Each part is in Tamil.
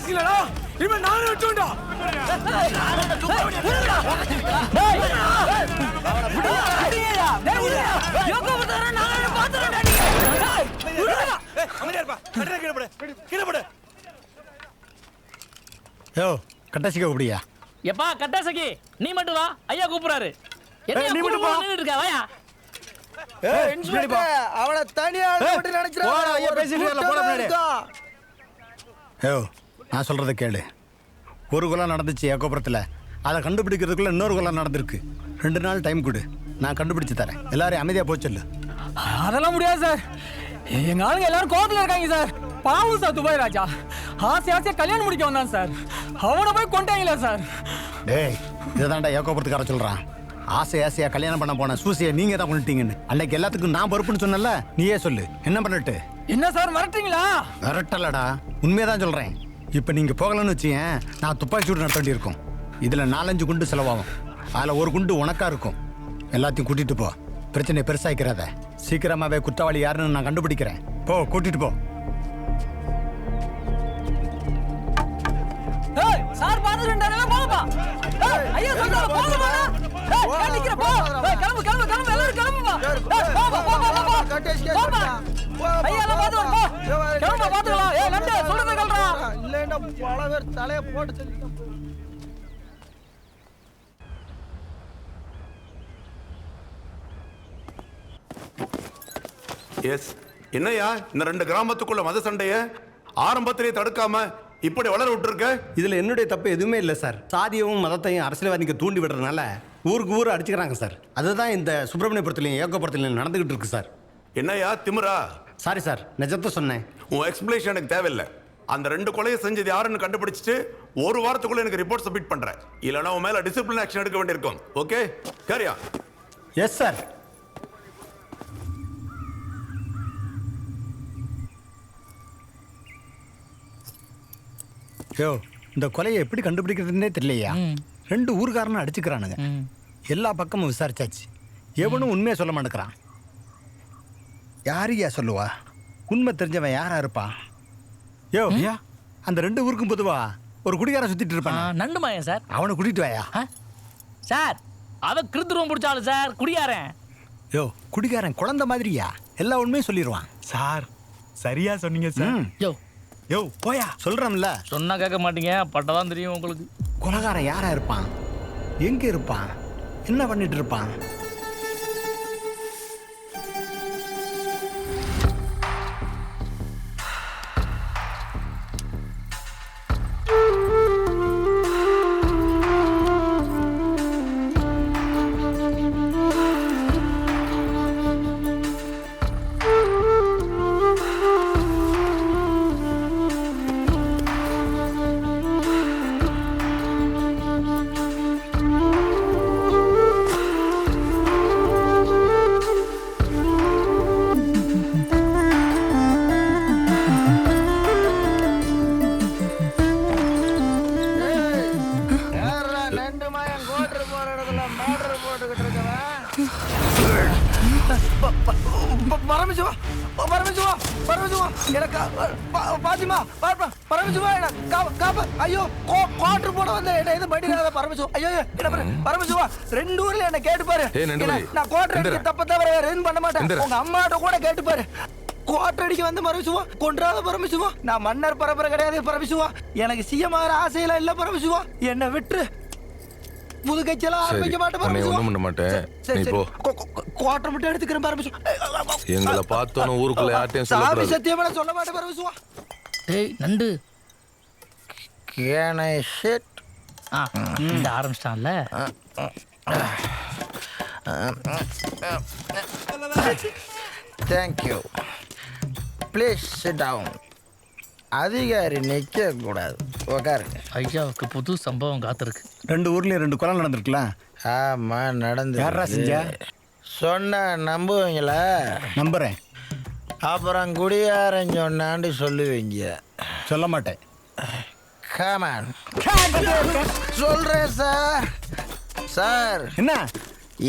ஆரம்பிச்சிங்களா? இனிமே நானே விட்டுண்டா. யோ கட்டாசிக்க அப்படியா? எப்பா கட்டாசகி நீ மட்டும் வா, ஐயா கூப்பிடுறாரு. என்ன நீ மட்டும் வா இருக்கா? வாயா. அவளை தனியா போட்டு நினைச்சிராங்க. யோ நான் சொல்றத கேளு. ஒரு கொலை நடந்துச்சு ஏகோபுரத்தில். அதை கண்டுபிடிக்கிறதுக்குள்ள இன்னொரு கொலை நடந்திருக்கு. 2 நாள் டைம் கொடு, நான் கண்டுபிடிச்சு தரேன். எல்லாரும் அமைதியா போச்சல்லு. அதெல்லாம் முடியாது சார். எங்க ஆளுங்க எல்லாரும் கோவத்துல இருக்காங்க சார். பாவம் சார் துபாய் ராஜா. ஆசையா கல்யாணம் முடிக்க வந்தான் சார். அவனை போய் கொண்டாங்களா சார். டேய் இதைதான்டா ஏகோபுரத்துக்கார சொல்றான். ஆசையா கல்யாணம் பண்ண போன சூசியை நீங்க தான் கொண்டுட்டீங்கன்னு. அன்னைக்கு எல்லாத்துக்கும் நான் பொறுப்புன்னு சொன்னல, நீயே சொல்லு என்ன பண்ணிட்டு. என்ன சார் மிரட்டுறீங்களா? மிரட்டலடா, உண்மையதான் சொல்றேன். இப்ப நீங்க போகலன்னு வச்சீங்க, நான் துப்பாக்கி சூடு நடத்த வேண்டி இருக்கும். இதுல 4-5 குண்டு செலவாகும். அதுல ஒரு குண்டு உனக்கா இருக்கும். எல்லாத்தையும் கூட்டிட்டு போ. பிரச்சனை பெருசாய்க்கிறத. சீக்கிரமாவே குற்றவாளி யாருன்னு நான் கண்டுபிடிக்கிறேன். போ, கூட்டிட்டு போ. சார் பாத்துட்டாங்க போங்கப்பா. ஐயா சொல்றாங்க போங்கப்பா. ஏய் நிக்கிற போ. கிளம்பு எல்லாரும் கிளம்புப்பா. போ. ஐயா எல்லாம் பாத்து வா போ. கிளம்பு பாத்துக்கலாம். ஏய் லண்ட சொல்றத கேளுடா. இல்லன்னா பல பேர் தலைய போட்டு சொல்லி. எஸ் என்னையா இந்த 2 கிராமத்துக்குள்ள மத சண்டைய ஆரம்பத்திலேயே தடுக்காம இப்படி வளர விட்டுருக்க? இதுல என்னுடைய தப்பு எதுவுமே இல்லை சார். சாதியவும் மதத்தையும் அரசியல்வாதிக்கு தூண்டி விடுறதுனால ஊருக்கு ஊர் அடிச்சுக்கிறாங்க சார். அதுதான் இந்த சுப்பிரமணியபுரத்துலையும் ஏகோபுரத்துலையும் நடந்துகிட்டு இருக்கு சார். என்னையா திமிரா? சாரி சார், நிஜத்தை சொன்னேன். உன் எக்ஸ்பிளேஷன் எனக்கு தேவையில்லை. அந்த 2 கொலையை செஞ்சது யாருன்னு கண்டுபிடிச்சிட்டு 1 வாரத்துக்குள்ள எனக்கு ரிப்போர்ட் சப்மிட் பண்றேன். இல்லைன்னா உன் மேல டிசிப்ளின் ஆக்ஷன் எடுக்க வேண்டியிருக்கும். ஓகே கேரியா? Yes sir. யோ இந்த கொலையை எப்படி கண்டுபிடிக்கிறதுனே தெரியலையா? 2 ஊர்காரனும் அடிச்சுக்கிறானுங்க. எல்லா பக்கமும் விசாரிச்சாச்சு. எவனும் உண்மையை சொல்ல மாட்டேங்கிறான். யாரையா சொல்லுவா? உண்மை தெரிஞ்சவன் யாரா இருப்பான்? யோ அந்த 2 ஊருக்கும் பொதுவா ஒரு குடிகாரன் சுத்திட்டு இருப்பான். நண்டுமாயன் சார். அவனை கூட்டிட்டு வாயா. சார் அவன் கிருத்துருவம் பிடிச்சாலும் சார் குடியாரன். யோ குடிகாரன் குழந்தை மாதிரியா? எல்லா உண்மையும் சொல்லிடுவான். சார் சரியா சொன்னீங்க சார். யோ போயா. சொல்றோம்ல. சொன்னா கேட்க மாட்டீங்க. பட்டதான் தெரியும் உங்களுக்கு. கொலைகாரன் யாரா இருப்பான்? எங்க இருப்பான்? என்ன பண்ணிட்டு இருப்பான்? ஐயோ கோட்டர் போட வந்த என்ன படிக்காத பரமசிவா. ஐயோ பரமசிவா 2 ஊர்ல என்ன கேட்டு பாரு. நான் கோட்டர் அடிக்க தப்ப தவிர வேற எதுவும் பண்ண மாட்டேன். உங்க அம்மாட்ட கூட கேட்டு பாரு. கோட்டர் அடிக்க வந்து பரமசிவா கொன்றாத பரமசிவா. நான் மன்னர் பரம்பரை கிடையாது பரமசிவா. எனக்கு சிஎம் ஆகிற ஆசையெல்லாம் இல்ல பரமசிவா. என்ன விட்டு புது கட்சியெல்லாம் ஆரம்பிக்க மாட்டேன் பரமசிவா. ஒண்ணும் பண்ண மாட்டேன். நீ போ. கோட்டர் மட்டும் எடுத்துக்கிறேன் பரமசிவா. எங்களை பார்த்தோன்னு ஊருக்குள்ள யார்ட்டையும் சொல்லக்கூடாது. சாமி சத்தியமா சொல்ல மாட்டேன் பரமசிவா. ஏய் நண்டு Can I sit? இந்த ஆரம்பிச்சிட்டான்ல. Thank you. Please sit down. அதிகாரி நிக்க கூடாது. உட்காருங்க. ஐயாவுக்கு புது சம்பவம் காத்திருக்கு. 2 ஊர்லயும் 2 கொலை நடந்திருக்குல்ல? ஆமா நடந்து. யாரா செஞ்சா? சொன்ன நம்புவீங்களா? நம்புறேன். அப்புறம் குடியாரன் சொன்னான்னு சொல்லுவீங்க. சொல்ல மாட்டேன். கமான் சொல்றேன் சார். சார் என்ன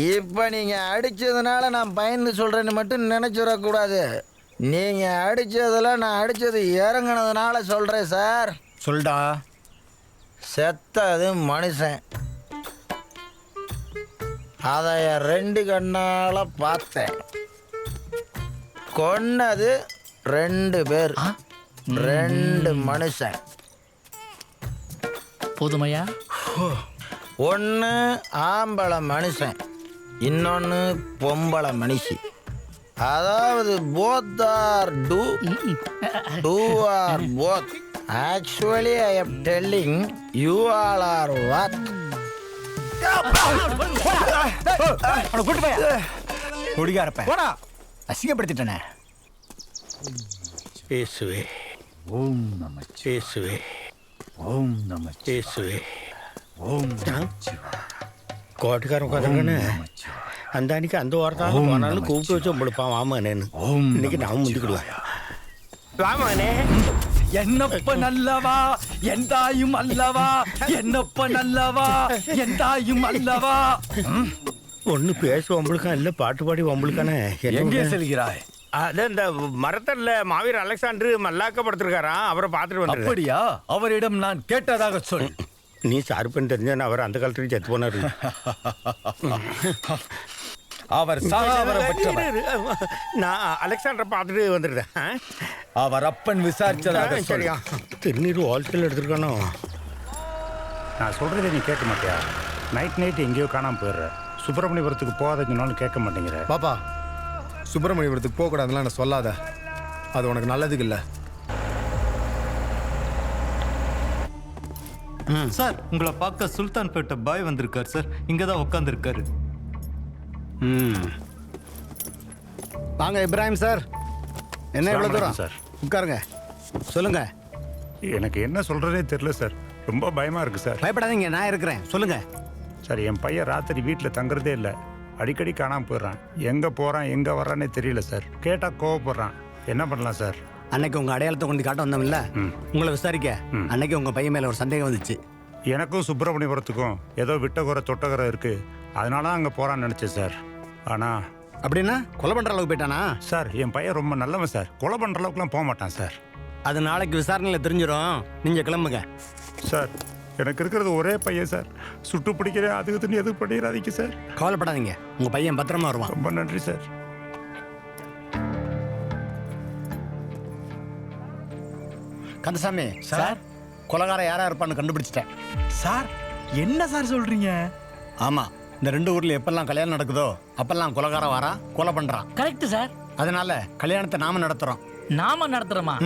இப்ப நீங்க அடிச்சதுனால நான் பயந்து சொல்றேன்னு மட்டும் நினைச்சிடக்கூடாது. நீங்க அடிச்சதுல நான் அடிச்சது இறங்கினதுனால சொல்றேன் சார். சொல்டா. செத்தது மனுஷன், அதை என் 2 கண்ணால பார்த்தேன். கொன்னது 2 பேர், 2 மனுஷன். போதுமையா? ஒன்று ஆம்பளை மனுஷன், இன்னொன்று பொம்பளை மனுஷி. அதாவது both are do are both. Actually, I am telling you all are what? குடிகாரப்ப அசிங்கப்படுத்திட்டனே. பேசுவே ஓம் நம பேசுவே ஓம் நம பேசுவே. ஓம் கோட்டுக்காரன் உட்காந்துருக்கேன்னு அந்த அன்னைக்கு அந்த வாரத்தான் போனாலும் கூப்பிட்டு வச்சு உங்களுப்பான் வாமனேன்னு. இன்னைக்கு நான் முந்திக்கிடுவேன். வாமனே என்னப்ப நல்லவா என் தாயும் அல்லவா, என்னப்ப நல்லவா என் தாயும் அல்லவா. ஒன்று பேச வம்பளுக்கான் இல்லை பாட்டு பாடி வம்பளுக்கானே. எங்கே செல்கிறாய்? அதான் இந்த மரத்தல்ல மாவீர் அலெக்சாண்டர் மல்லாக்கப்படுத்திருக்காராம், அவரை பார்த்துட்டு வந்து. அப்படியா? அவரிடம் நான் கேட்டதாக சொல். நீ சார்பன் தெரிஞ்சா அவர் அந்த காலத்துல செத்து போனாரு. அவர் சாகாவரம் பெற்றவர். நான் அலெக்சாண்டரை பார்த்துட்டு வந்துடுறேன். அவர் அப்பன் விசாரிச்சதாக சரியா? திருநீர் ஹோல்சேல் எடுத்துருக்கணும். நான் சொல்கிறத நீ கேட்க மாட்டியா? நைட் எங்கேயோ காணாமல் போயிடுற. சுப்பிரமணியபுரத்துக்கு போகாததுனாலும் கேட்க மாட்டேங்கிற. பாப்பா, சுப்பிரமணியபுரத்துக்கு போகக்கூடாதுலாம் நான் சொல்லாத, அது உனக்கு நல்லதுக்கு இல்லை. சார், உங்களை பார்க்க சுல்தான்பேட்டை பாய் வந்திருக்கார் சார். இங்கே தான் உட்காந்துருக்காரு. வாங்க இப்ராஹிம் சார். என்ன எவ்வளோ தூரம் சார்? உட்காருங்க, சொல்லுங்க. எனக்கு என்ன சொல்கிறதே தெரியல சார். ரொம்ப பயமாக இருக்குது சார். பயப்படாதீங்க, நான் இருக்கிறேன், சொல்லுங்க. சார், என் பையன் ராத்திரி வீட்டில் தங்குறதே இல்லை. அடிக்கடி காணாமல் போயிடுறான். எங்கே போகிறான் எங்கே வர்றானே தெரியல சார். கேட்டால் கோவப்படுறான். என்ன பண்ணலாம் சார்? அன்னைக்கு உங்க அடையாளத்தை கொண்டு காட்ட வந்தோம்ல, உங்களை விசாரிக்க. அன்னைக்கு உங்க பையன் மேல ஒரு சந்தேகம் வந்துச்சு. எனக்கும் சுப்பிரமணியபுரத்துக்கும் ஏதோ விட்டகுறை தொட்டகுறை இருக்குது, அதனால அங்கே போகிறான்னு நினச்சேன் சார். ஆனால் அப்படின்னா கொலை பண்ற அளவுக்கு போயிட்டானா? சார், என் பையன் ரொம்ப நல்லவன் சார். கொலை பண்ணுற அளவுக்குலாம் போக மாட்டான் சார். அது நாளைக்கு விசாரணையில் தெரிஞ்சிடும். நீங்க கிளம்புங்க சார். எனக்கு இருக்கிறது ஒரே பையன் சார். சுட்டு பிடிக்கிறேன், அதுக்கு தண்ணி எதுவும் பண்ணிடாதீங்க சார். கவலைப்படாதீங்க, உங்க பையன் பத்திரமா வருவான். ரொம்ப நன்றி சார். கந்தசாமி சார், கொலைகாரம் யாரா இருப்பான்னு கண்டுபிடிச்சிட்டேன் சார், என்ன சார் சொல்றீங்க? ஆமா, இந்த 2 ஊர்ல எப்பெல்லாம் கல்யாணம் நடக்குதோ அப்பெல்லாம் கொலைகாரம் வாரா, கொலை பண்றான். Correct sir. அதனால கல்யாணத்தை நாம நடத்துறோம். நாம நடத்துறோமா?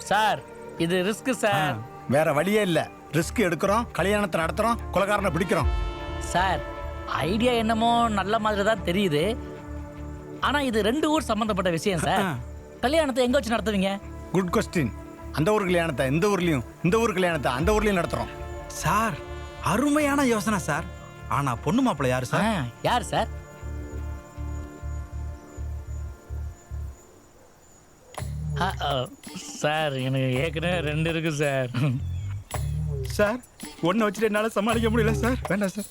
சார், இது ரிஸ்க் சார். வேற வழியே இல்ல. ரிஸ்க் எடுக்கிறோம், கல்யாணத்தை நடத்துறோம், கொலைகாரனை பிடிக்கிறோம். சார், ஐடியா என்னமோ நல்ல மாதிரி தான் தெரியுது. ஆனா இது 2 ஊர் சம்பந்தப்பட்ட விஷயம் சார். கல்யாணத்தை எங்க வச்சு நடத்துவீங்க? Good question. அந்த ஊர் கல்யாணத்தை இந்த ஊர்லயும், இந்த ஊர் கல்யாணத்தை அந்த ஊர்லயும் நடத்துறோம். சார், அருமையான யோசனை சார். ஆனா பொண்ணு மாப்பிள்ளை யாரு சார்? யார் சார்? சார், எனக்கு ஏற்கனவே 2 இருக்கு சார். சார், ஒன்றை வச்சுட்டு என்னால சமாளிக்க முடியல சார். வேண்டாம் சார்.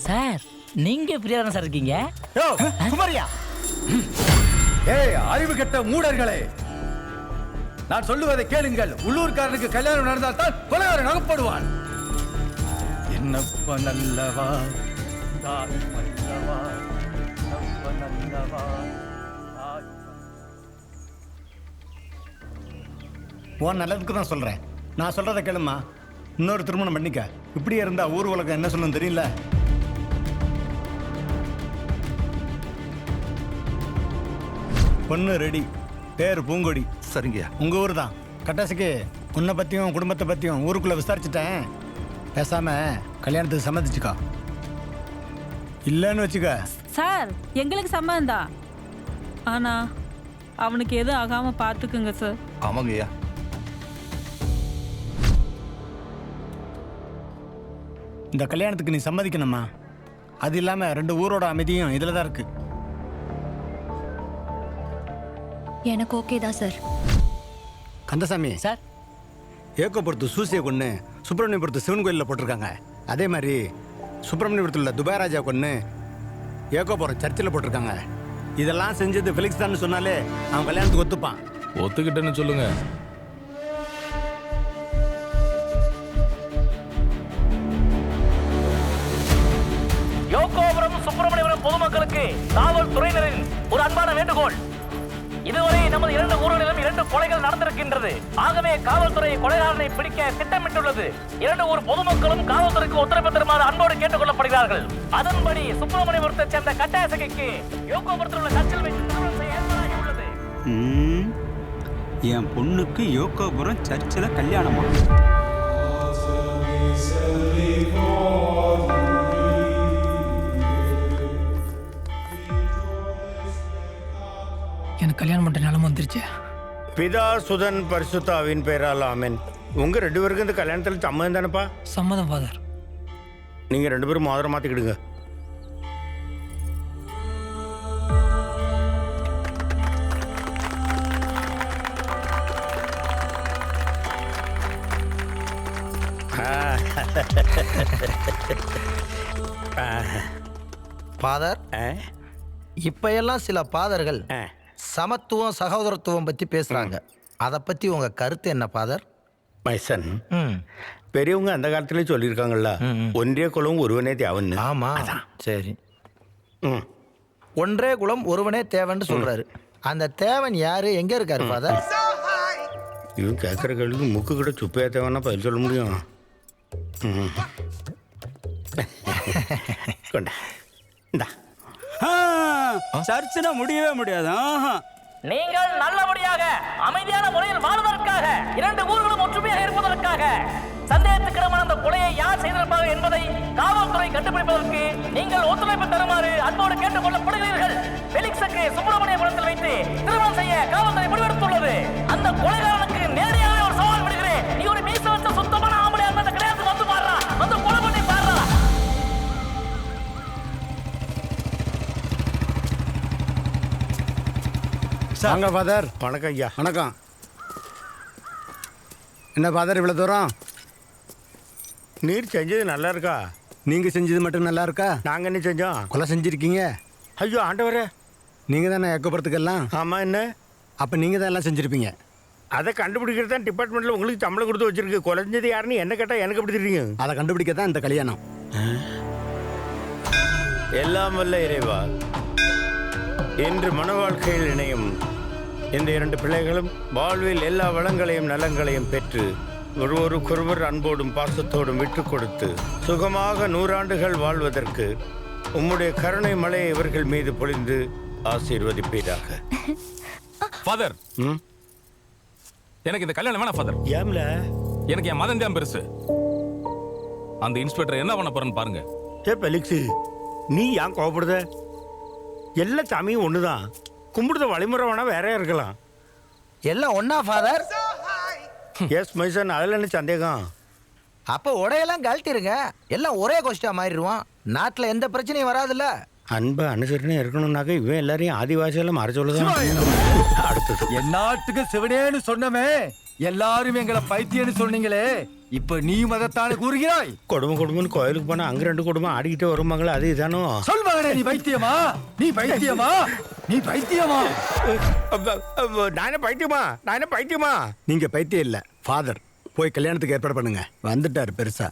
சார், நீங்க ஃப்ரீயா தானே சார் இருக்கீங்க? குமாரியா, ஏய் அறிவு கெட்ட மூடர்களே, நான் சொல்லுவதை கேளுங்கள். உள்ளூர்காரனுக்கு கல்யாணம் நடந்தால் தான் கொலைகாரன் அகப்படுவான். என்னப்ப நல்லவா, நல்லவா, நல்லவா. உன் நல்லதுக்கு தான் சொல்றேன். நான் சொல்றதை கேளுமா. இன்னொரு திருமணம் பண்ணிக்க. இப்படியே இருந்தா ஊர் உலகம் என்ன சொல்லணும் தெரியல. பொண்ணு ரெடி, பேர் பூங்கொடி. சரிங்க. உங்க ஊர் தான். கட்டாசிக்கு உன்னை பத்தியும் குடும்பத்தை பத்தியும் ஊருக்குள்ள விசாரிச்சுட்டேன். பேசாம கல்யாணத்துக்கு சம்மதிச்சுக்கா. இல்லைன்னு வச்சுக்க. சார், எங்களுக்கு சம்மதம் தான். ஆனா அவனுக்கு எதுவும் ஆகாம பாத்துக்குங்க சார். ஆமாங்கய்யா. இந்த கல்யாணத்துக்கு நீ சம்மதிக்கணுமா? அது இல்லாம 2 ஊரோட அமைதியும் இதுல தான் இருக்கு. எனக்கு ஓகே தான் சார். கந்தசாமி சார், ஏக்கோபுரத்து சூசியை கொண்டு சுப்பிரமணியபுரத்து சிவன் கோயிலில் போட்டிருக்காங்க. அதே மாதிரி சுப்பிரமணியபுரத்தில் உள்ள துபாய் ராஜா கொண்டு ஏக்கோபுரம் சர்ச்சில் போட்டிருக்காங்க. இதெல்லாம் செஞ்சது ஃபெலிக்ஸ் தான் சொன்னாலே அவன் கல்யாணத்துக்கு ஒத்துப்பான். ஒத்துக்கிட்டேன்னு சொல்லுங்க. யோகோபுரம் சுப்பிரமணியபுரம் பொதுமக்களுக்கு காவல்துறையினரின் ஒரு அன்பான வேண்டுகோள். இதுவரை நமது 2 ஊர்களிலும் 2 கொலைகள் நடந்திருக்கின்றது. ஆகவே காவல்துறை கொலைகாரனை பிடிக்க திட்டமிட்டுள்ளது. 2 ஊர் பொதுமக்களும் காவல்துறைக்கு ஒத்துழைப்பு தருமாறு அன்போடு கேட்டுக் கொள்ளப்படுகிறார்கள். அதன்படி சுப்பிரமணியபுரத்தை சேர்ந்த கட்டாயசகைக்கு யோகோபுரத்தில் உள்ள சர்ச்சில் வைத்து திருமணம் செய்ய ஏற்பாடாகி உள்ளது. என் பொண்ணுக்கு யோகோபுரம் சர்ச்சில் கல்யாணமா? எனக்கு கல்யாணம் பண்ற நிலைமை வந்துருச்சு. பிதா சுதன் பரிசுத்தாவின் பேரால் ஆமென். உங்க 2 பேருக்கு இந்த கல்யாணத்தில் சம்மதம் தானப்பா? சம்மதம் ஃபாதர். நீங்க 2 பேரும் மோதிரம் மாத்திக்கிடுங்க. ஃபாதர், இப்ப எல்லாம் சில ஃபாதர்கள் சமத்துவம் சகோதரத்துவம் பத்தி பேசுறாங்க. அதை பத்தி உங்க கருத்து என்ன ஃபாதர்? மைசன், பெரியவங்க அந்த காலத்திலே சொல்லியிருக்காங்கல்ல, ஒன்றே குலம் ஒருவனே தேவன்னு. ஆமா, சரி. ஒன்றே குலம் ஒருவனே தேவன்னு சொல்றாரு. அந்த தேவன் யாரு, எங்க இருக்காரு ஃபாதர்? இவன் கேட்குற கேள்விக்கு முக்கு கிட்ட சுப்பையா தேவைன்னா பதில் சொல்ல முடியும். கொண்டா இந்தா. சர்ச்சுனா முடியவே முடியாது. நீங்கள் நல்லபடியாக அமைதியான முறையில் வாழ்வதற்காக 2 ஊர்களும் ஒற்றுமையாக இருப்பதற்காக சந்தேகத்துக்கிடமான அந்த கொலையை யார் செய்திருப்பார்கள் என்பதை காவல்துறை கண்டுபிடிப்பதற்கு நீங்கள் ஒத்துழைப்பு தருமாறு அன்போடு கேட்டுக் கொள்ளப்படுகிறீர்கள். பெலிக்ஸுக்கு சுப்பிரமணியபுரத்தில் வைத்து திருமணம் செய்ய காவல்துறை முடிவெடுத்துள்ளது. அந்த கொலைகாரனுக்கு நேரடியாக ஒரு சவால் விடுகிறேன். நீ ஒரு மீச வச்ச சுத்தமான ஆம்பளை அந்த கிடையாது, வந்து பாடுறா, வந்து கொலை பண்ணி பாடுறா. வாங்க ஃபாதர். வணக்கம் ஐயா. வணக்கம். என்ன ஃபாதர் இவ்வளோ தூரம்? நீர் செஞ்சது நல்லா இருக்கா? நீங்கள் செஞ்சது மட்டும் நல்லா இருக்கா? நாங்கள் என்ன செஞ்சோம்? கொலை செஞ்சுருக்கீங்க. ஐயோ ஆண்டவரே, நீங்கள் தானே எக்கப்புறத்துக்கெல்லாம்? ஆமாம். என்ன அப்போ நீங்கள் தான் எல்லாம் செஞ்சுருப்பீங்க. அதை கண்டுபிடிக்கிறது தான் டிபார்ட்மெண்ட்டில் உங்களுக்கு சம்பளம் கொடுத்து வச்சிருக்கு. குறைஞ்சது யாருன்னு என்ன கேட்டால் எனக்கு எப்படி தெரியும்? அதை கண்டுபிடிக்க தான் இந்த கல்யாணம். எல்லாம் வல்ல இறைவா, இன்று மன வாழ்க்கையில் இணையும் இந்த 2 பிள்ளைகளும் வாழ்வில் எல்லா வளங்களையும் நலங்களையும் பெற்று ஒருவருக்கொருவர் அன்போடும் பாசத்தோடும் விட்டு கொடுத்து சுகமாக 100 ஆண்டுகள் வாழ்வதற்கு உம்முடைய கருணை மழையை இவர்கள் மீது பொழிந்து ஆசீர்வதிப்பீராக. ஃபாதர், எனக்கு இந்த கல்யாணம் வேணாம் ஃபாதர். ஏம்ல? எனக்கு என் மதம் தான் பெருசு. அந்த இன்ஸ்பெக்டர் என்ன பண்ண போறேன்னு பாருங்க. ஏ பெலிக்ஸ், நீ ஏன் கோவப்படுத? எல்லா சாமியும் ஒண்ணுதான். கும்பிடுத வழிமுறை வேணா வேற இருக்கலாம். எல்லாம் ஒன்னா ஃபாதர்? எஸ் மைசன், அதில் என்ன சந்தேகம்? அப்போ உடையெல்லாம் கழட்டிருங்க, எல்லாம் ஒரே கோஷ்டா மாறிடுவோம். நாட்டில் எந்த பிரச்சனையும் வராதுல்ல. அன்பு அனுசரணை இருக்கணும்னாக்க இவன் எல்லாரையும் ஆதிவாசியெல்லாம் மறை சொல்லுதான். அடுத்தது என் நாட்டுக்கு சிவனேன்னு சொன்னமே, எல்லாரும் எங்களை பைத்தியன்னு சொன்னீங்களே, இப்ப நீ மதத்தானே கூறுகிறாய். குடும்பம்னு கோயிலுக்கு போனா அங்க 2 குடும்பம் ஆடிக்கிட்டே வருவாங்களே, அது இதானோ? சொல்வாங்க. நீ பைத்தியமா? நீ பைத்தியமா? நீ பைத்தியமா? நானே பைத்தியமா? நானே பைத்தியமா? நீங்கள் பைத்தியம் இல்லை ஃபாதர். போய் கல்யாணத்துக்கு ஏற்பாடு பண்ணுங்க. வந்துட்டார் பெருசா.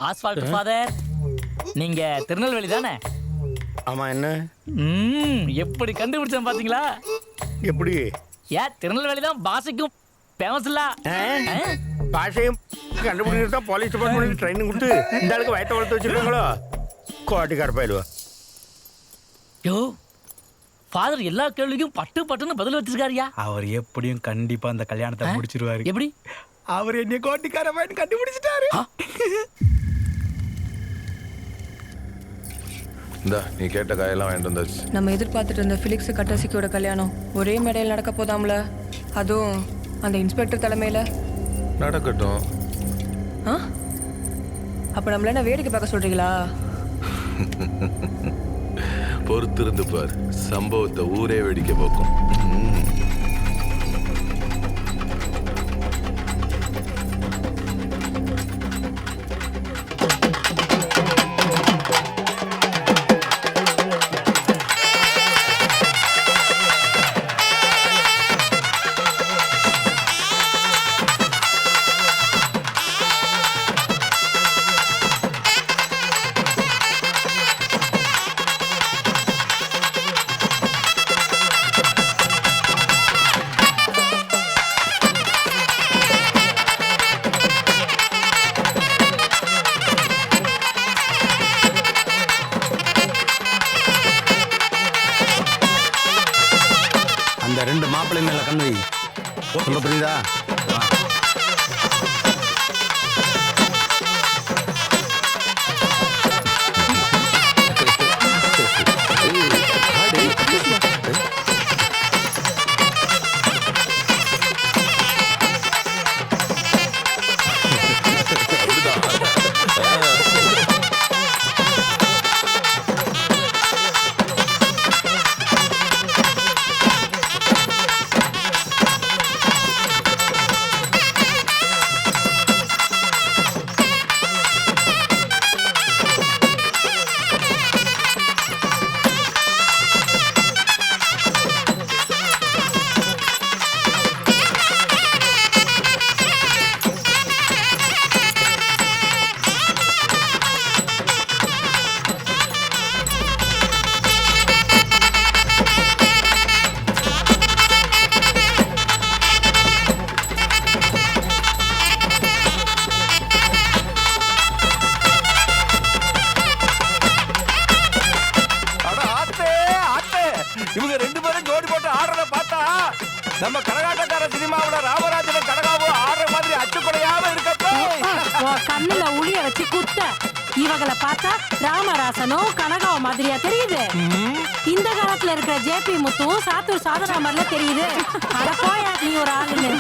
ஆஸ்வால்ட் ஃபாதர், நீங்க திருநெல்வேலி தானே? ஆமா. என்ன எப்படி கண்டுபிடிச்சேன் பாத்தீங்களா? எப்படி? திருநெல்வேலி தான் பாஷைக்கும் ஃபேமஸ் இல்ல. பாஷையும் கண்டுபிடிக்கிறது தான் போலீஸ் டிபார்ட்மெண்ட் ட்ரைனிங் கொடுத்து இந்த ஆளுக்கு வயத்தை வளர்த்து வச்சிருக்காங்களோ. கோட்டிக்கார பயிலுவா. யோ ஃபாதர் எல்லா கேள்விக்கும் பட்டு பட்டுன்னு பதில் வச்சிருக்காருயா. அவர் எப்படியும் கண்டிப்பா அந்த கல்யாணத்தை முடிச்சிருவாரு. எப்படி? அவர் என்ன கோட்டிக்கார பையன் கண்டுபிடிச்சிட்டாரு. இந்தா, நீ கேட்ட காயெல்லாம் வாங்கிட்டு வந்தாச்சு. நம்ம எதிர்பார்த்துட்டு இருந்த ஃபிலிக்ஸ் கட்டாசிக்கோட கல்யாணம் ஒரே மேடையில் நடக்க போதாம்ல, அதுவும் அந்த இன்ஸ்பெக்டர் தலைமையில். நடக்கட்டும். அப்போ நம்மள என்ன வேடிக்கை பார்க்க சொல்றீங்களா? பொறுத்திருந்து பார், சம்பவத்தை ஊரே வேடிக்கை பார்க்கும். அந்த 2 மாப்பிள்ளை மேல கண் வை. சொல்ல புரியுதா? இவங்க 2 பேரும் ஜோடி போட்டு ஆடுறத பார்த்தா நம்ம கரகாட்டக்கார சினிமாவோட ராமராஜனும் கனகாவும் ஆடுற மாதிரி அச்சுக்குறையாம இருக்கப்போ கண்ணுல உளிய வச்சு குத்த இவங்களை பார்த்தா ராமராசனும் கனகாவும் மாதிரியா தெரியுது. இந்த காலத்துல இருக்கிற ஜேபி முத்துவும் சாத்தூர் சாதனா மாதிரில தெரியுது. அட போயா நீ ஒரு ஆளுன்னு.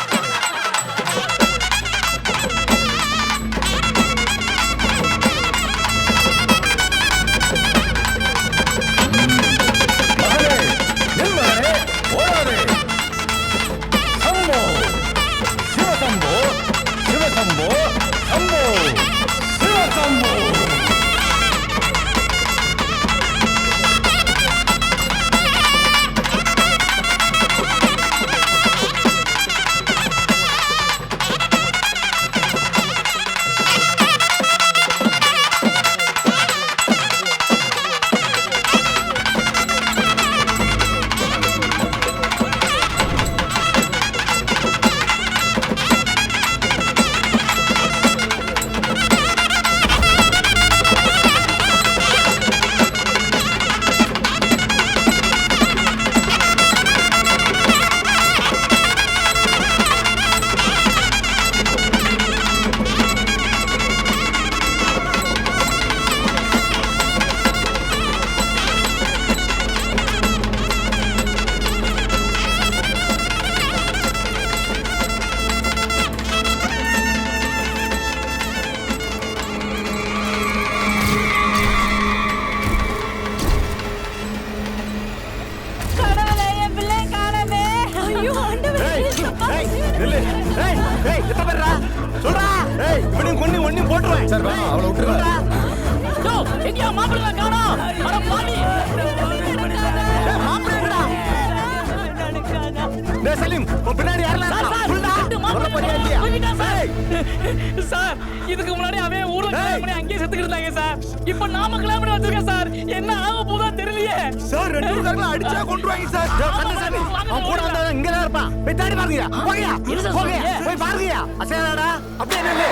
இதுக்கு முன்னாடி அவன் ஊர்ல அங்கேயே செத்துக்கிட்டு இருந்தாங்க சார். இப்ப நாம கிளம்பி வச்சிருக்கேன் சார். என்ன ஆக போதா தெரியலையே சார். 2 ஊர்காரங்கள அடிச்சா கொன்றுவாங்க சார். கந்தசாமி அவன் கூட வந்தா இங்க தான் இருப்பான். போய் தேடி பாருங்க. போங்கயா போங்க போய் பாருங்க. அசேடா அப்படியே நில்லு.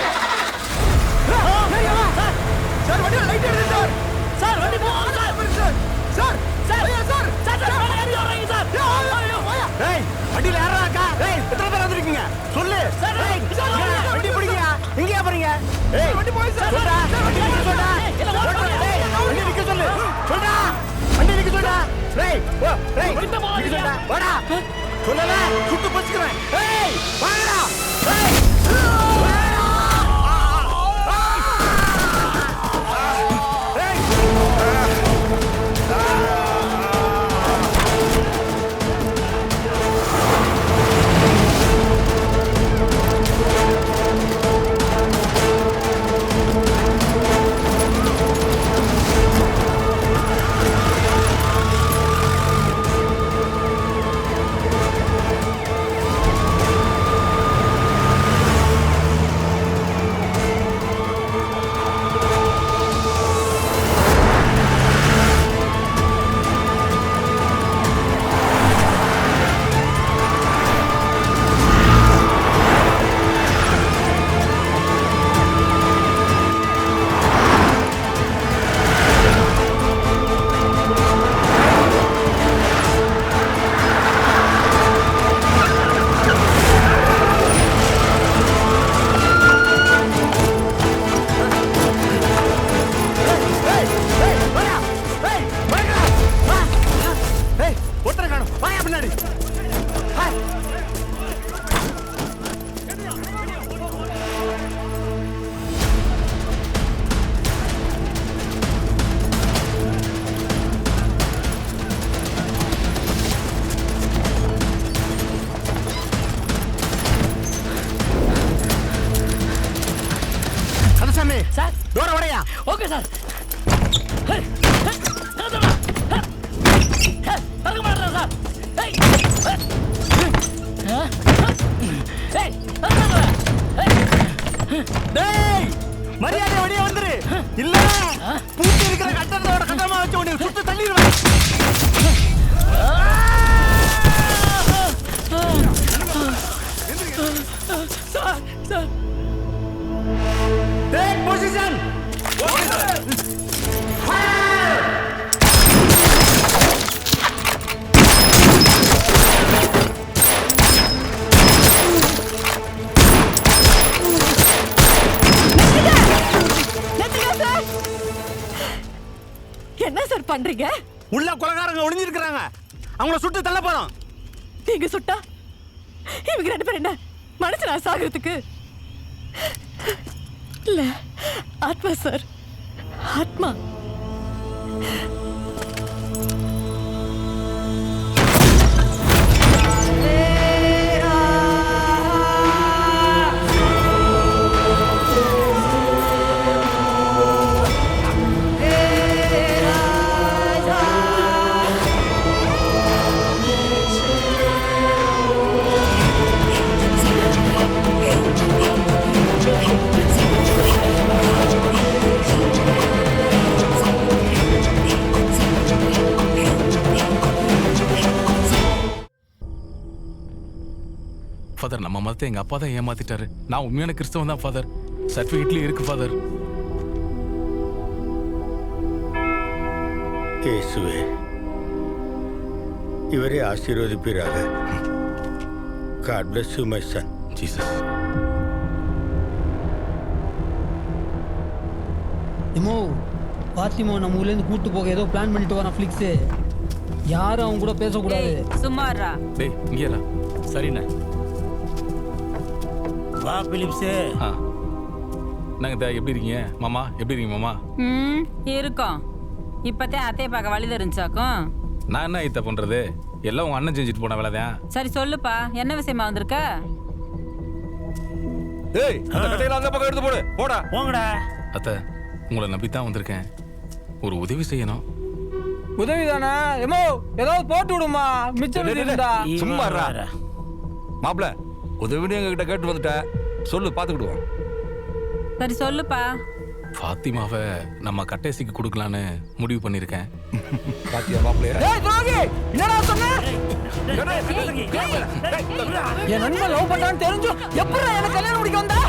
சார் வண்டி லைட் எடுங்க சார். சார் வண்டி போங்க sir. Sir sir sir sir sir வண்டி வரீங்க சார். டேய் வண்டில ஏறாக்கா. டேய் எத்தனை பேர் வந்திருக்கீங்க சொல்லு. வண்டி பிடிங்கயா. எங்கயா போறீங்க? ஏய் வண்டி போய் சார். சொல்டா வண்டி நிக்க சொல்டா. டேய் வண்டி நிக்க சொல்லு. சொல்டா வண்டி நிக்க சொல்டா. டேய் ஓ டேய் கிட்ட போங்க. வாடா சொல்லல சுட்டு பச்சிக்கிறேன். ஏய் வாடா. ஏய் பின்னாடி. கந்தசாமி சார் டோரை உடையா. Okay sir. மரியாதை வெளியே வந்துரு. இல்ல பூச்சி இருக்கிற கட்டணத்தோட கட்டமா வச்சு உன்னை சுட்டு தள்ளிடுவேன். Sir sir Take position. என்ன சார் பண்றீங்க? உள்ள கொலைகாரங்க ஒளிஞ்சிருக்காங்க. அவங்கள சுட்டு தள்ள போறோம். நீங்க சுட்டா இவங்க 2 பேரும் என்ன மனுஷனா சாகிறதுக்கு? இல்ல ஆத்மா சார், ஆத்மா. ஃபாதர், நம்ம மதத்தை எங்க அப்பா தான் ஏமாத்திட்டாரு. நான் உண்மையான கிறிஸ்தவன் தான் ஃபாதர். சர்டிஃபிகேட்லயும் இருக்கு ஃபாதர். இயேசுவே, இவரை ஆசீர்வதிப்பீராக. God bless you, my son. Jesus. எமோ பாத்திமோ நம்ம ஊர்லேருந்து கூட்டு போக ஏதோ பிளான் பண்ணிட்டு வரான் ஃபிளிக்ஸு. யாரும் அவங்க கூட பேசக்கூடாது. சும்மாறா. டேய் இங்கேடா. சரிண்ணே. வா பிலிப்ஸு. நாங்க எப்படி இருக்கீங்க மாமா? எப்படி இருக்கீங்க மாமா? இருக்கோம். இப்பதான் அத்தையை பார்க்க வழி தெரிஞ்சாக்கும். நான் என்ன இத்த பண்றது? எல்லாம் உங்க அண்ணன் செஞ்சுட்டு போன வேலைதான். சரி சொல்லுப்பா, என்ன விஷயமா வந்திருக்க? டேய் அந்த கட்டையில அந்த பக்கம் எடுத்து போடு. போடா. போங்கடா. அத்தை, உங்களை நம்பி தான் வந்திருக்கேன். ஒரு உதவி செய்யணும். உதவி தானே எமோ, ஏதாவது போட்டு விடுமா மிச்சம் இருந்தா. சும்மா மாப்ள, உதவின்னு எங்க கிட்ட கேட்டு வந்துட்ட. சொல்லு, பாத்துக்கிடுவோம். சரி சொல்லுப்பா. ஃபாத்திமாவை நம்ம கட்டேசிக்கு கொடுக்கலான்னு முடிவு பண்ணிருக்கேன். பாத்தியா மாப்ள? ஏய் துரோகி, என்னடா சொன்ன? என் நண்பன் லவ் பண்ணான்னு தெரிஞ்சும் எப்பறா எனக்கு கல்யாணம் முடிக்க வந்தா?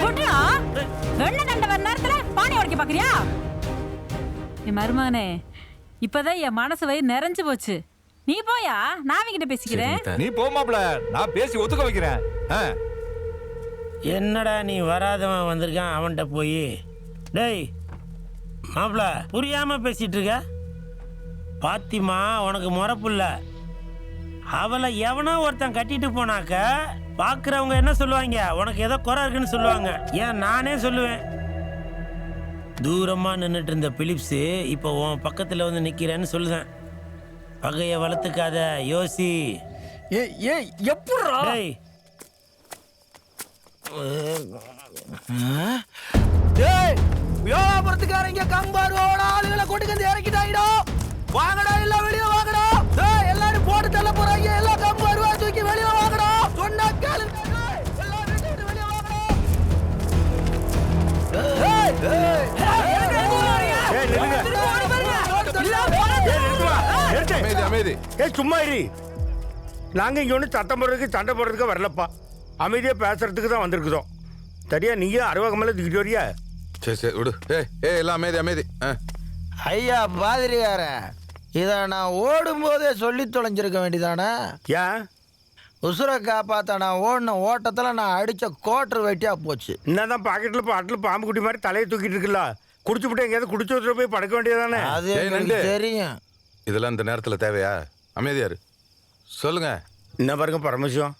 குட்ரா, வெண்ண கண்ட வர நேரத்துல பானி உடைக்க பாக்குறியா? என் மருமகனே, இப்பதான் என் மனசு வயிறு நிறைஞ்சு போச்சு. நீ போயா, நான் அவங்கிட்ட பேசிக்கிறேன். நீ போ மாப்ள, நான் பேசி ஒத்துக்க வைக்கிறேன். என்னடா நீ வராதவன் வந்திருக்கான் அவன்கிட்ட போய். டேய் மாப்ள, புரியாம பேசிட்டு இருக்க. பாத்திமா உனக்கு முறப்புல்ல. அவளை எவனோ ஒருத்தன் கட்டிட்டு போனாக்க பாக்குறவங்க என்ன சொல்லுவாங்க? உனக்கு ஏதோ குறை இருக்குன்னு சொல்லுவாங்க. ஏன் நானே சொல்லுவேன். தூரமா நின்றுட்டு இருந்த பிலிப்ஸு இப்போ உன் பக்கத்துல வந்து நிக்கிறேன்னு சொல்லுதேன். பகையை வளர்த்துக்காத, யோசி. எப்படா? டேய் டேய் வியாபாரத்துக்காரங்க கம்பாரோட ஆளுகளை கொண்டு வந்து இறக்கிட்டாங்கடா. வாங்கடா, எல்லாம் வெளிய வாங்கடா. டேய் எல்லாரும் போட்டு தள்ள போறாங்க. எல்லாம் கம்பாருவா தூக்கி வெளிய வாங்கடா. சொன்னா கேளுங்க. எல்லாம் வீட்டுக்கு வெளிய வாங்கடா. டேய் டேய் சும்மா இரு. நாங்க இங்க ஒண்ணு சத்தம் போடுறதுக்கு சண்டை போடுறதுக்கு வரலப்பா. அமைதியா பேசுறதுக்கு தான் வந்திருக்குதோம். சரியா? நீங்க அறுவகமெல்லாம் தூக்கிட்டு வரியா? சரி சரி விடு. எல்லாம் அமைதி அமைதி. ஐயா பாதிரியார, இதை நான் ஓடும்போதே சொல்லி தொலைஞ்சிருக்க வேண்டியதானே? ஏன்? உசுரை காப்பாத்த நான் ஓடின ஓட்டத்தில் நான் அடித்த கோட்டர் வெட்டியா போச்சு. என்னதான் பாக்கெட்டில் பாட்டில் பாம்பு குட்டி மாதிரி தலையை தூக்கிட்டு இருக்குல்ல. குடிச்சு விட்டு எங்கேயாவது குடிச்சு வச்சுட்டு போய் படுக்க வேண்டியதானே? அது எனக்கு தெரியும். இதெல்லாம் இந்த நேரத்தில் தேவையா? அமைதியாரு. சொல்லுங்க. என்ன பாருங்க பரமசிவம்,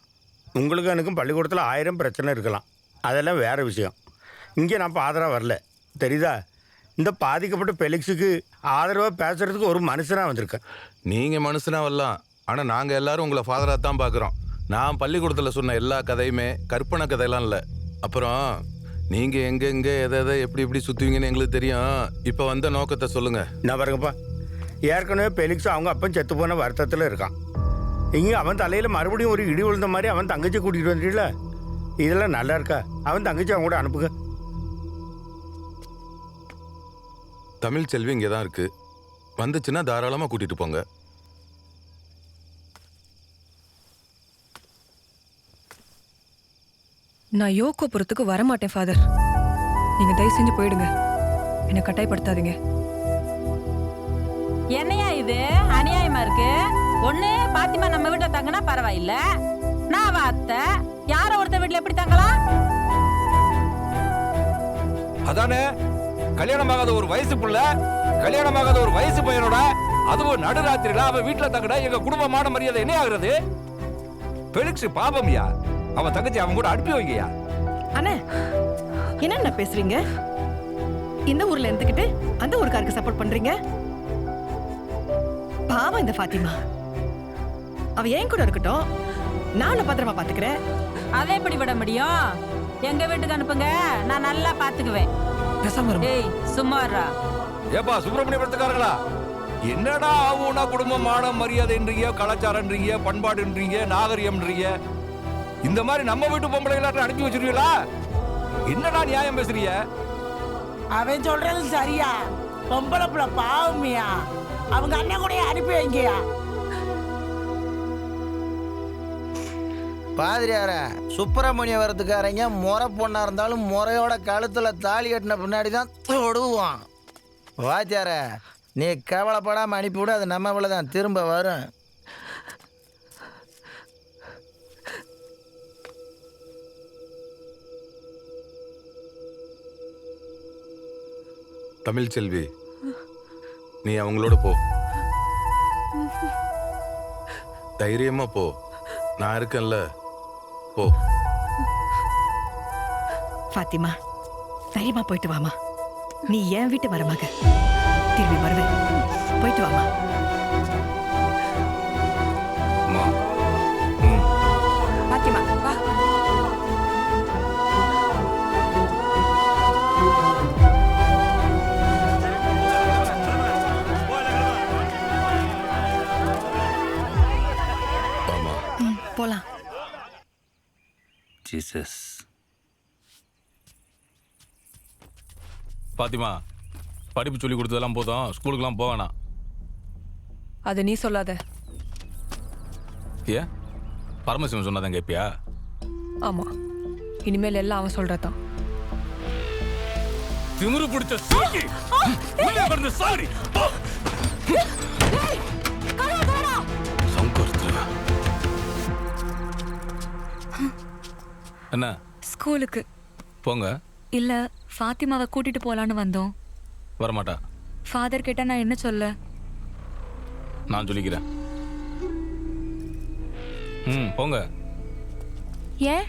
உங்களுக்கு எனக்கும் பள்ளிக்கூடத்தில் 1000 பிரச்சனை இருக்கலாம், அதெல்லாம் வேற விஷயம். இங்கே நான் இப்போ ஆதரவாக வரல, தெரியுதா? இந்த பாதிக்கப்பட்ட பெலிக்ஸுக்கு ஆதரவாக பேசுறதுக்கு ஒரு மனுஷனாக வந்திருக்கேன். நீங்கள் மனுஷனாக வரலாம், ஆனால் நாங்கள் எல்லாரும் உங்களை ஃபாதராக தான் பார்க்குறோம். நான் பள்ளிக்கூடத்தில் சொன்ன எல்லா கதையுமே கற்பனை கதையெல்லாம் இல்லை. அப்புறம் நீங்கள் எங்கெங்கே எதை எப்படி சுற்றுவீங்கன்னு எங்களுக்கு தெரியும். இப்போ வந்த நோக்கத்தை சொல்லுங்கள். நான் பாருங்கப்பா, ஏற்கனவே பெலிக்ஸ் அவங்க அப்பன் செத்து போன வருத்தத்தில் இருக்கான். இங்கே அவன் தலையில் மறுபடியும் ஒரு இடி விழுந்த மாதிரி அவன் தங்கச்சி கூட்டிகிட்டு வந்துட்டீங்கள, இதெல்லாம் நல்லா இருக்கா? அவன் தங்கச்சி அவங்க கூட அனுப்புங்க. தமிழ் செல்வி இங்கே தான் இருக்கு, வந்துச்சுன்னா தாராளமாக கூட்டிட்டு போங்க. நான் யோகோபுரத்துக்கு வரமாட்டேன் ஃபாதர். நீங்க தயவு செஞ்சு போயிடுங்க, என்னை கட்டாயப்படுத்தாதீங்க. என்னையா இது அநியாயமா இருக்கு? ஒண்ணு பாத்திமா நம்ம வீட்டுல தங்கினா பரவாயில்ல, நான் அத்தை யார ஒருத்த வீட்டுல எப்படி தங்கலாம்? அதானே கல்யாணமாகாத ஒரு வயசு புள்ள, கல்யாணமாகாத ஒரு வயசு பையனோட, அதுவும் நடுராத்திரில அவன் வீட்டுல தங்கட எங்க குடும்பமான மரியாதை என்ன ஆகுறது? பெலிக்ஸ் பாபம்யா, அவன் தங்கச்சி அவன் கூட அனுப்பி வைங்கயா. அண்ணே என்ன பேசுறீங்க? இந்த ஊர்ல இருந்துகிட்டு அந்த ஊருக்காருக்கு சப்போர்ட் பண்றீங்க? பாவம் இந்த ஃபாத்திமா, அவ ஏன் கூட இருக்கட்டும், நான் பத்திரமா பாத்துக்கிறேன். அதை எப்படி விட முடியும்? எங்க வீட்டுக்கு அனுப்புங்க, நான் நல்லா பாத்துக்குவேன். ஏய் சும்மாரா. ஏப்பா சுப்பிரமணியபுரத்துக்காரங்களா, என்னடா ஆகும்னா குடும்பமான மரியாதைன்றீங்க, கலாச்சாரம்ன்றீங்க, பண்பாடுன்றீங்க, நாகரிகம்ன்றீங்க, இந்த மாதிரி நம்ம வீட்டு பொம்பளை எல்லாத்தையும் அனுப்பி வச்சிருவீங்களா? என்னடா நியாயம் பேசுறீங்க? அவன் சொல்றது சரியா? பொம்பளை புள்ள பாவமியா, அவங்க அண்ணன் கூட அனுப்பி வைங்கயா. பாதிரியார சுப்பிரமணிய வரத்துக்காரங்க முறை பொண்ணா இருந்தாலும் முறையோட கழுத்துல தாலி கட்டின பின்னாடி தான் தொடுவான். வாத்தியார நீ கவலைப்படாம அனுப்பிவிட, அது நம்ம தான் திரும்ப வரும். தமிழ் செல்வி, நீ அவங்களோட போ, தைரியமா போ, நான் இருக்கேன்ல, போ. ஃபாத்திமா தைரியமா போயிட்டு வாமா, நீ என் வீட்டு மருமக, திரும்பி வருவேன், போயிட்டு வாமா. பாத்திமா வா. போலாம். ஜீசஸ். பாத்திமா, படிப்பு சொல்லி கொடுத்ததெல்லாம் போதும், ஸ்கூலுக்குலாம் போவேனா? அதை நீ சொல்லாத. ஏன் பரமசிவன் சொன்னதான் கேப்பியா? ஆமா, இனிமேல் எல்லாம் அவன் சொல்றதான். திமிரு பிடிச்ச சாரி. சாரி என்ன? ஸ்கூலுக்கு போங்க. இல்ல ஃபாத்திமாவை கூட்டிட்டு போலான்னு வந்தோம். வரமாட்டா. ஃபாதர் கேட்டா நான் என்ன சொல்ல? நான் சொல்லிக்கிறேன். போங்க. ஏன்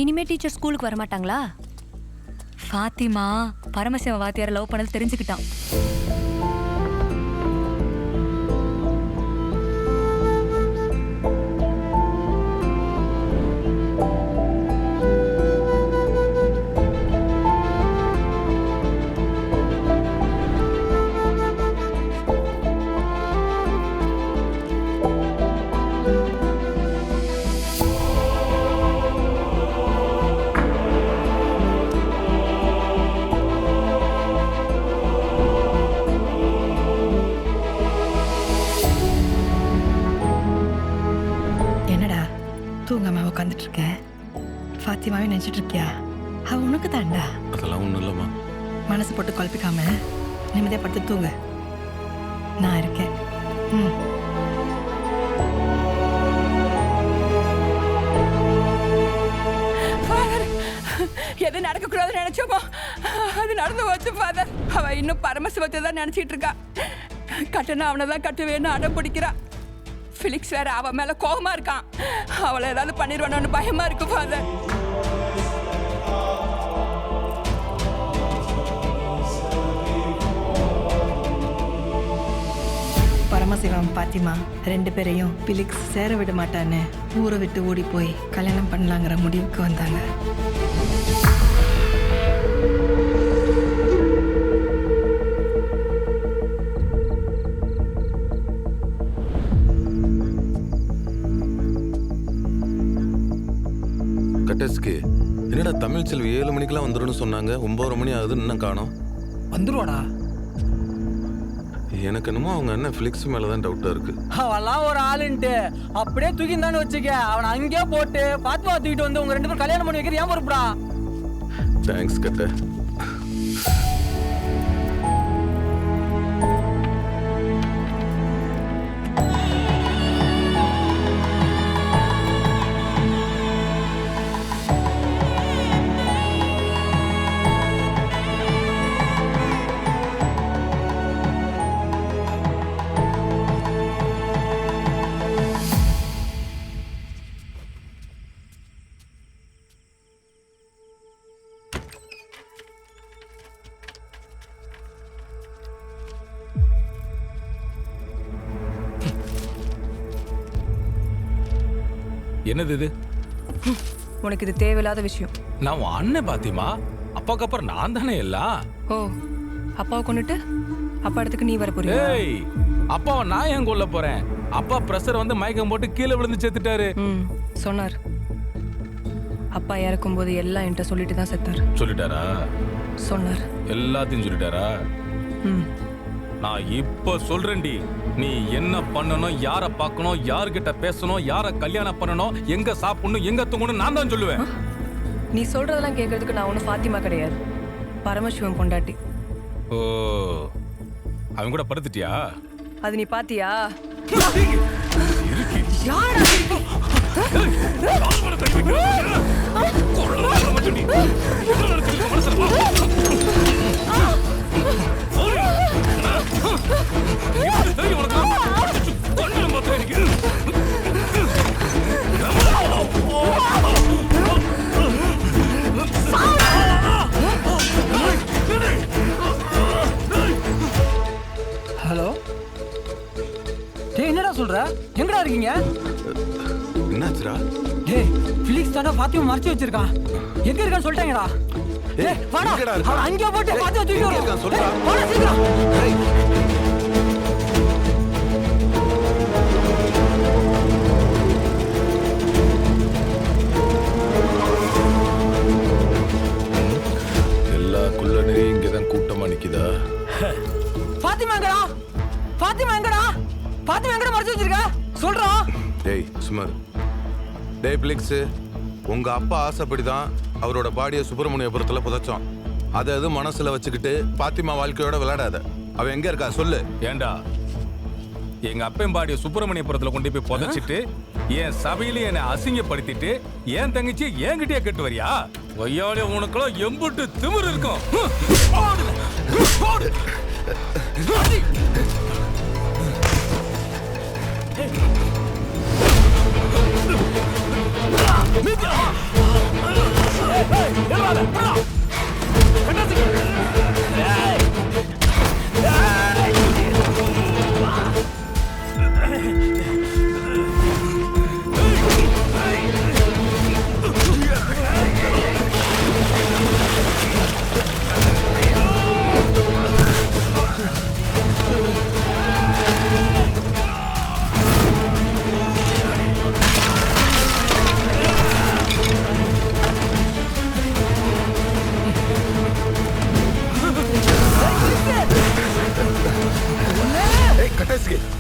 இனிமே டீச்சர் ஸ்கூலுக்கு வர மாட்டாங்களா? ஃபாத்திமா பரமசிவ வாத்தியார லவ் பண்ணது தெரிஞ்சுக்கிட்டான். தூங்காம உட்காந்துட்டு இருக்கேன். ஃபாத்திமாவே நினைச்சிட்டு இருக்கியா? அவ உனக்கு தாண்டா. அதெல்லாம் ஒன்றும் இல்லைம்மா. மனசு போட்டு குழப்பிக்காம நிம்மதியாக படுத்து தூங்க, நான் இருக்கேன். எது நடக்கக்கூடாதுன்னு நினைச்சோமோ அது நடந்து போச்சு ஃபாதர். அவ இன்னும் பரமசிவத்தை தான் நினைச்சிட்டு இருக்கா. கட்டணம் அவனை தான் கட்டுவேன்னு அடம் பிடிக்கிறா. ஃபிலிக்ஸ் வேற அவ மேல கோவமா இருக்கான். அவளை ஏதாவது பண்ணிடுவானு பயமா இருக்கு ஃபாதர். பரமசிவம் பாத்திமா 2 பேரையும் பிலிக்ஸ் சேர விட மாட்டான்னு ஊரை விட்டு ஓடி போய் கல்யாணம் பண்ணலாங்கிற முடிவுக்கு வந்தாங்க. கட்டஸ்க்கு என்னடா தமிழ் செல்வி 7 மணிக்கெல்லாம் வந்துடும் சொன்னாங்க. 9:30 மணி ஆகுது, இன்னும் காணோம். வந்துருவாடா. எனக்கு என்னமோ அவங்க அண்ணன் ஃபிலிக்ஸ் மேலதான் டவுட்டா இருக்கு. அவெல்லாம் ஒரு ஆளுன்ட்டு அப்படியே தூக்கிந்தான்னு வச்சுக்க. அவனை அங்கேயே போட்டு பாத்துமா தூக்கிட்டு வந்து உங்க 2 பேரும் கல்யாணம் பண்ணி வைக்கிறது ஏன் பொறுப்புடா? தேங்க்ஸ் கட்ட. என்னது இது? உனக்கு இது தேவையில்லாத விஷயம். நான் உன் அண்ணன் பாத்திமா. அப்பாவுக்கு அப்புறம் நான் தானே எல்லாம். ஓ, அப்பாவை கொண்டுட்டு அப்பா இடத்துக்கு நீ வர போறியா? ஏய், அப்பாவை நான் ஏன் கொல்ல போறேன்? அப்பா பிரஷர் வந்து மயக்கம் போட்டு கீழே விழுந்து செத்துட்டாரு. சொன்னார். அப்பா இறக்கும்போது எல்லாம் என்கிட்ட சொல்லிட்டு தான் செத்தார். சொல்லிட்டாரா? சொன்னார். எல்லாத்தையும் சொல்லிட்டாரா? நான் இப்ப சொல்றேன்டி, நீ என்ன பண்ணணும், யார பார்க்கணும், யார்கிட்ட பேசணும், யார கல்யாணம் பண்ணணும், எங்க சாப்பிடணும், எங்க தூங்கணும் நான் தான் சொல்லுவேன். நீ சொல்றதெல்லாம் கேட்கறதுக்கு நான் ஒன்றும் ஃபாத்திமா கிடையாது, பரமசிவம் பொண்டாட்டி. ஓ, அவன் கூட படுத்துட்டியா? அது நீ பாத்தியா? ஹலோ, டேய் என்னடா சொல்ற? எங்கடா இருக்கீங்க? என்னாச்சுடா? டேய், ஃபிலிக்ஸ் தான பாத்திமா மறைச்சு வச்சிருக்கான். எங்க இருக்கான்னு சொல்லிட்டாங்கடா. டேய் வாடா, அவன் அங்கேயே போட்டு பாத்திமா தூக்கி வர சொல்றா. வாடா சீக்கிரம். டேய் எல்லா குள்ளனையும் இங்கதான் கூட்டமா நிக்குதா? பாத்திமா எங்கடா? பாத்திமா எங்கடா? பாத்திமா எங்கடா மறைச்சு வச்சிருக்க? சொல்றா. டேய் சுமார். டேய் பிளிக்ஸ், உங்க அப்பா ஆசைப்படிதான் அவரோட பாடியை சுப்பிரமணியபுரத்துல புதைச்சோம். அதை அது மனசுல வச்சுக்கிட்டு பாத்திமா வாழ்க்கையோட விளையாடாத. அவன் எங்க இருக்கா சொல்லு. ஏண்டா, எங்க அப்பன் பாடிய சுப்பிரமணியபுரத்துல கொண்டு போய் புதைச்சிட்டு என் சபையில என்னை அசிங்கப்படுத்திட்டு என் தங்கச்சி என்கிட்டயே கெட்டு வரியா? ஒய்யாலே உனக்குலாம் எம்புட்டு திமிரு இருக்கும்.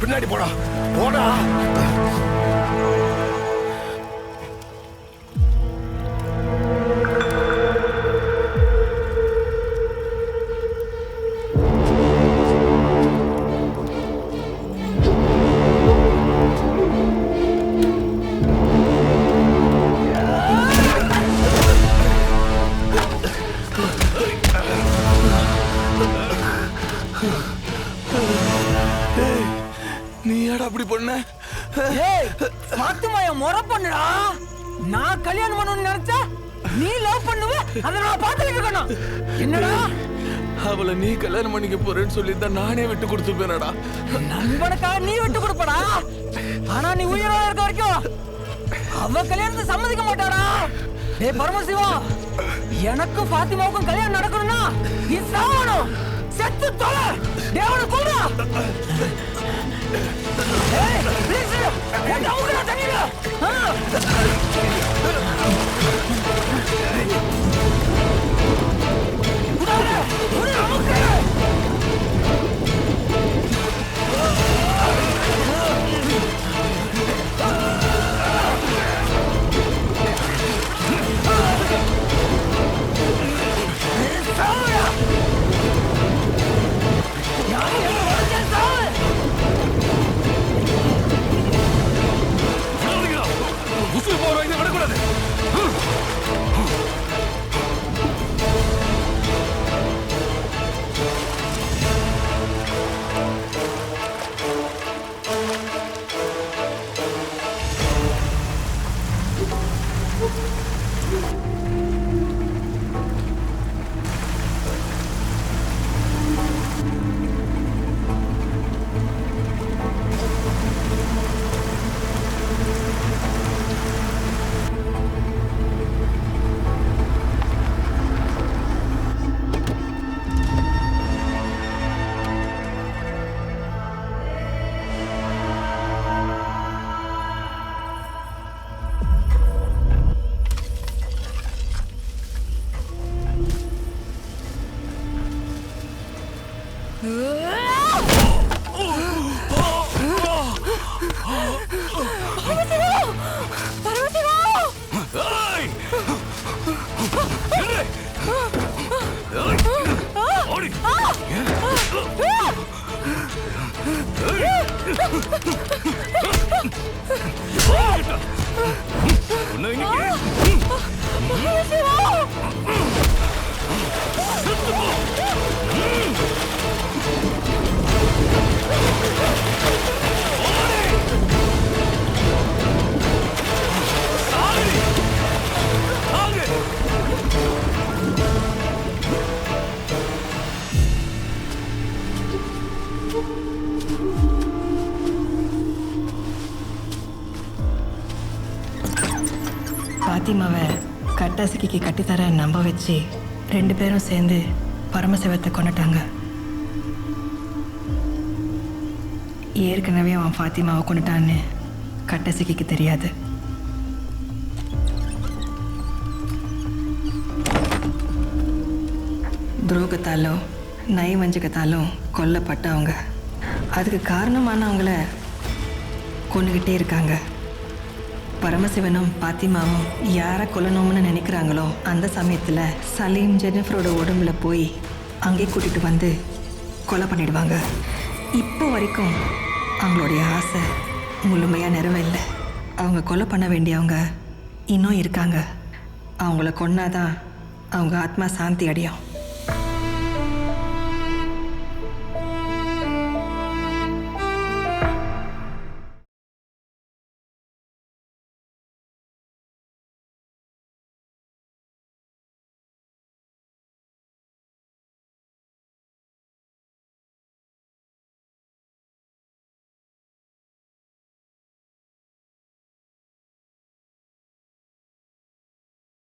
பின்னாடி போடா போடா. நீ ஏடா அப்படி பண்ண? ஏய் பாத்திமா என் முறை பண்ணுடா. நான் கல்யாணம் பண்ணணும்னு நினைச்சா நீ லவ் பண்ணுவ, அதை நான் பார்த்துட்டு இருக்கணும். என்னடா அவளை நீ கல்யாணம் பண்ணிக்க போறேன்னு சொல்லி தான் நானே விட்டு கொடுத்துப்பேனடா. நண்பனுக்காக நீ விட்டு கொடுப்படா, ஆனா நீ உயிரோட இருக்க வரைக்கும் அவ கல்யாணத்தை சம்மதிக்க மாட்டாடா. ஏய் பரமசிவம், எனக்கும் பாத்திமாவுக்கும் கல்யாணம் நடக்கணும்னா நீ சாவணும். செத்து தொலை, தேவனை கொல்றா. ஏய் ப்ளீஸ் என்ன ஊக்குடா தண்ணில. பாத்திமாவை கட்டாசிக்கு கட்டித்தர நம்ப வச்சு 2 பேரும் சேர்ந்து பரமசிவத்தை கொண்டுட்டாங்க. ஏற்கனவே அவன் ஃபாத்திமாவை கொண்டுட்டான்னு கட்டாசிக்கு தெரியாது. துரோகத்தாலோ நயவஞ்சகத்தாலும் கொல்லப்பட்டவங்க. அதுக்கு காரணமானவங்கள கொண்டுகிட்டே இருக்காங்க. பரமசிவனும் பாத்திமாவும் யாரை கொல்லணும்னு நினைக்கிறாங்களோ அந்த சமயத்தில் சலீம் ஜெனிஃபரோட உடம்புல போய் அங்கே கூட்டிகிட்டு வந்து கொலை பண்ணிடுவாங்க. இப்போ வரைக்கும் அவங்களுடைய ஆசை முழுமையாக நிறைவேறல. அவங்க கொலை பண்ண வேண்டியவங்க இன்னும் இருக்காங்க. அவங்கள கொன்னாதான் அவங்க ஆத்மா சாந்தி அடையும்.